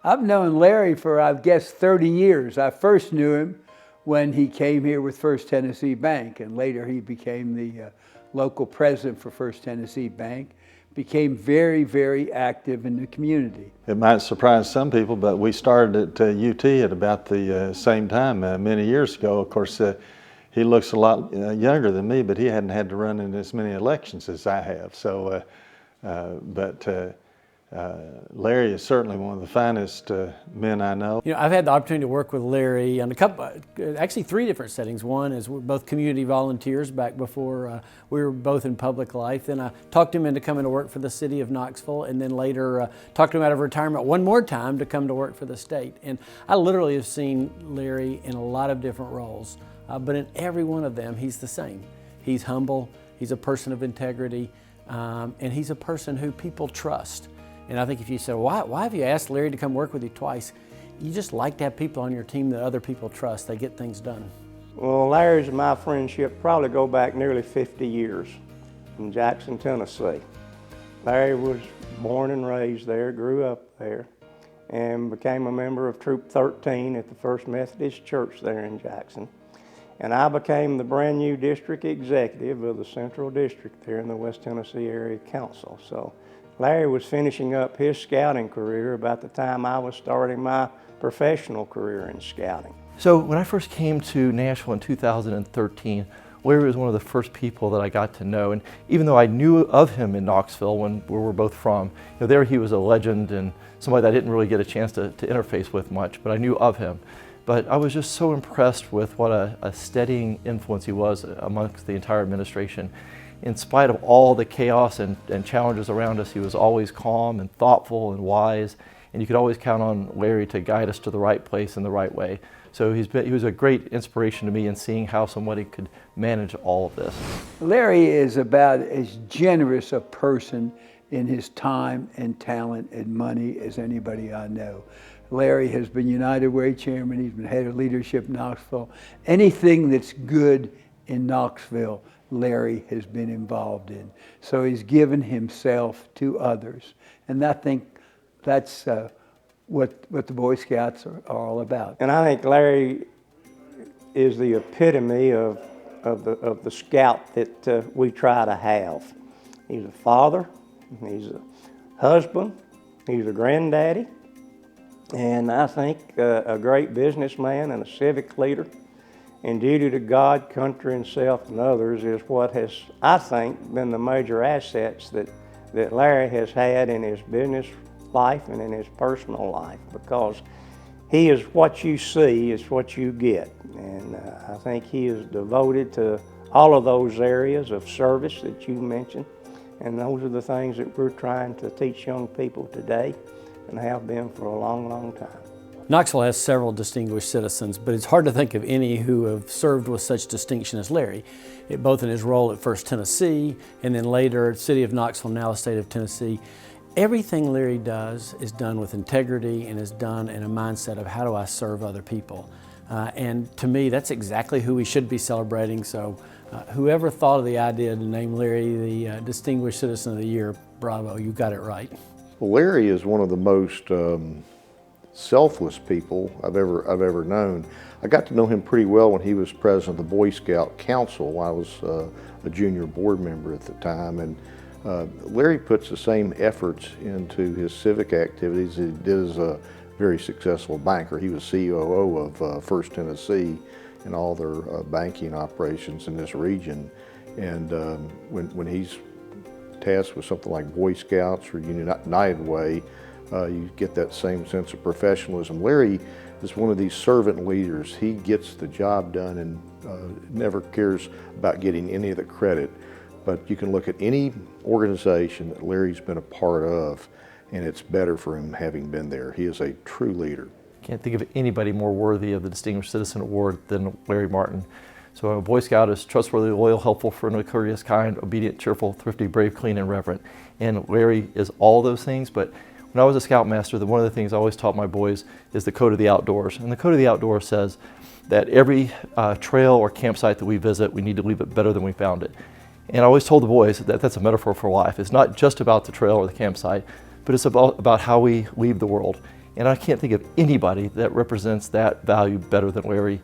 I've known Larry for, I guess, 30 years. I first knew him when he came here with First Tennessee Bank, and later he became the local president for First Tennessee Bank. Became very, very active in the community. It might surprise some people, but we started at UT at about the same time many years ago. Of course, he looks a lot younger than me, but he hadn't had to run in as many elections as I have. So, Larry is certainly one of the finest men I know. You know, I've had the opportunity to work with Larry on a couple, actually 3 different settings. One is we're both community volunteers back before we were both in public life. Then I talked him into coming to work for the city of Knoxville, and then later talked him out of retirement one more time to come to work for the state. And I literally have seen Larry in a lot of different roles, but in every one of them, he's the same. He's humble, he's a person of integrity, and he's a person who people trust. And I think if you said, why have you asked Larry to come work with you twice? You just like to have people on your team that other people trust. They get things done. Well, Larry's and my friendship probably go back nearly 50 years in Jackson, Tennessee. Larry was born and raised there, grew up there, and became a member of Troop 13 at the First Methodist Church there in Jackson. And I became the brand new district executive of the Central District there in the West Tennessee Area Council. So Larry was finishing up his scouting career about the time I was starting my professional career in scouting. So when I first came to Nashville in 2013, Larry was one of the first people that I got to know. And even though I knew of him in Knoxville, where we're both from, there he was a legend and somebody that I didn't really get a chance to interface with much, but I knew of him. But I was just so impressed with what a steadying influence he was amongst the entire administration. In spite of all the chaos and challenges around us, he was always calm and thoughtful and wise, and you could always count on Larry to guide us to the right place in the right way. So he was a great inspiration to me in seeing how somebody could manage all of this. Larry is about as generous a person in his time and talent and money as anybody I know. Larry has been United Way chairman, he's been head of leadership in Knoxville. Anything that's good in Knoxville, Larry has been involved in. So he's given himself to others. And I think that's what the Boy Scouts are all about. And I think Larry is the epitome of the scout that we try to have. He's a father, he's a husband, he's a granddaddy, and I think a great businessman and a civic leader. And duty to God, country, and self and others is what has, I think, been the major assets that Larry has had in his business life and in his personal life, because he is what you see is what you get. And I think he is devoted to all of those areas of service that you mentioned. And those are the things that we're trying to teach young people today and have been for a long, long time. Knoxville has several distinguished citizens, but it's hard to think of any who have served with such distinction as Larry, both in his role at First Tennessee and then later at City of Knoxville, now the State of Tennessee. Everything Larry does is done with integrity and is done in a mindset of how do I serve other people. And to me, that's exactly who we should be celebrating. So whoever thought of the idea to name Larry the Distinguished Citizen of the Year, bravo, you got it right. Well, Larry is one of the most selfless people I've ever known. I got to know him pretty well when he was president of the Boy Scout Council. I was a junior board member at the time, and Larry puts the same efforts into his civic activities as he did as a very successful banker. He was COO of First Tennessee and all their banking operations in this region. And when he's tasked with something like Boy Scouts or United Way, you get that same sense of professionalism. Larry is one of these servant leaders. He gets the job done and never cares about getting any of the credit. But you can look at any organization that Larry's been a part of, and it's better for him having been there. He is a true leader. Can't think of anybody more worthy of the Distinguished Citizen Award than Larry Martin. So a Boy Scout is trustworthy, loyal, helpful, friendly, courteous, kind, obedient, cheerful, thrifty, brave, clean, and reverent. And Larry is all those things, but when I was a Scoutmaster, one of the things I always taught my boys is the Code of the Outdoors. And the Code of the Outdoors says that every trail or campsite that we visit, we need to leave it better than we found it. And I always told the boys that that's a metaphor for life. It's not just about the trail or the campsite, but it's about how we leave the world. And I can't think of anybody that represents that value better than Larry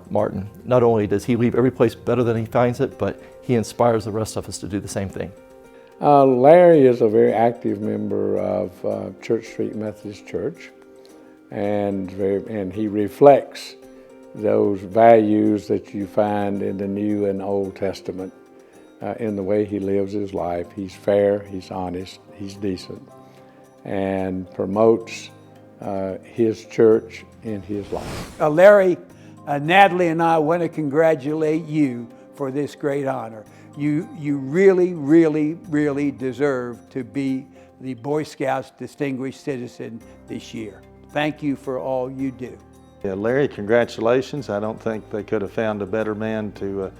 Martin. Not only does he leave every place better than he finds it, but he inspires the rest of us to do the same thing. Larry is a very active member of Church Street Methodist Church, and he reflects those values that you find in the New and Old Testament in the way he lives his life. He's fair, he's honest, he's decent, and promotes his church in his life. Larry, Natalie and I want to congratulate you for this great honor. You really, really, really deserve to be the Boy Scouts Distinguished Citizen this year. Thank you for all you do. Yeah, Larry, congratulations. I don't think they could have found a better man to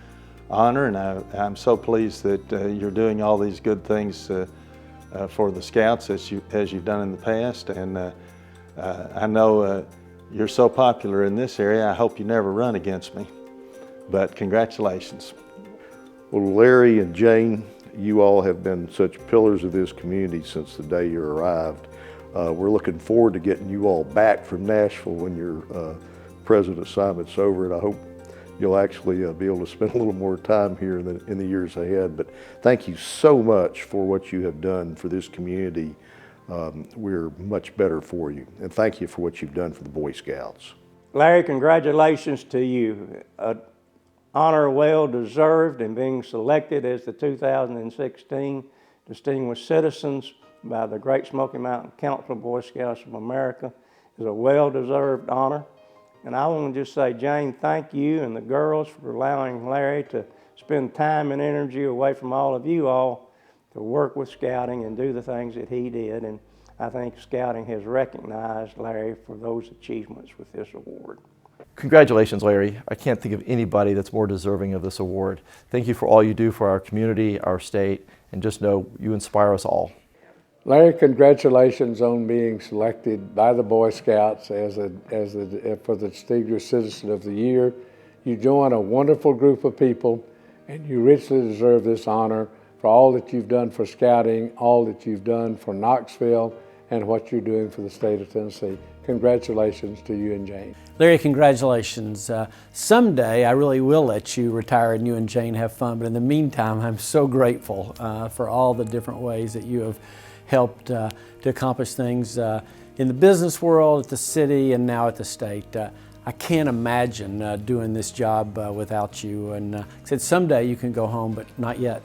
honor, and I'm so pleased that you're doing all these good things for the Scouts as you've done in the past. And I know you're so popular in this area, I hope you never run against me. But congratulations. Well, Larry and Jane, you all have been such pillars of this community since the day you arrived. We're looking forward to getting you all back from Nashville when your present assignment's over, and I hope you'll actually be able to spend a little more time here in the years ahead. But thank you so much for what you have done for this community. We're much better for you, and thank you for what you've done for the Boy Scouts. Larry, congratulations to you. Honor well deserved in being selected as the 2016 Distinguished Citizens by the Great Smoky Mountain Council of Boy Scouts of America is a well-deserved honor. And I want to just say, Jane, thank you and the girls for allowing Larry to spend time and energy away from all of you all to work with Scouting and do the things that he did. And I think Scouting has recognized Larry for those achievements with this award. Congratulations, Larry. I can't think of anybody that's more deserving of this award. Thank you for all you do for our community, our state, and just know you inspire us all. Larry, congratulations on being selected by the Boy Scouts for the Distinguished Citizen of the Year. You join a wonderful group of people, and you richly deserve this honor for all that you've done for Scouting, all that you've done for Knoxville, and what you're doing for the state of Tennessee. Congratulations to you and Jane. Larry, congratulations. Someday I really will let you retire and you and Jane have fun, but in the meantime, I'm so grateful for all the different ways that you have helped to accomplish things in the business world, at the city, and now at the state. I can't imagine doing this job without you, and I said someday you can go home, but not yet.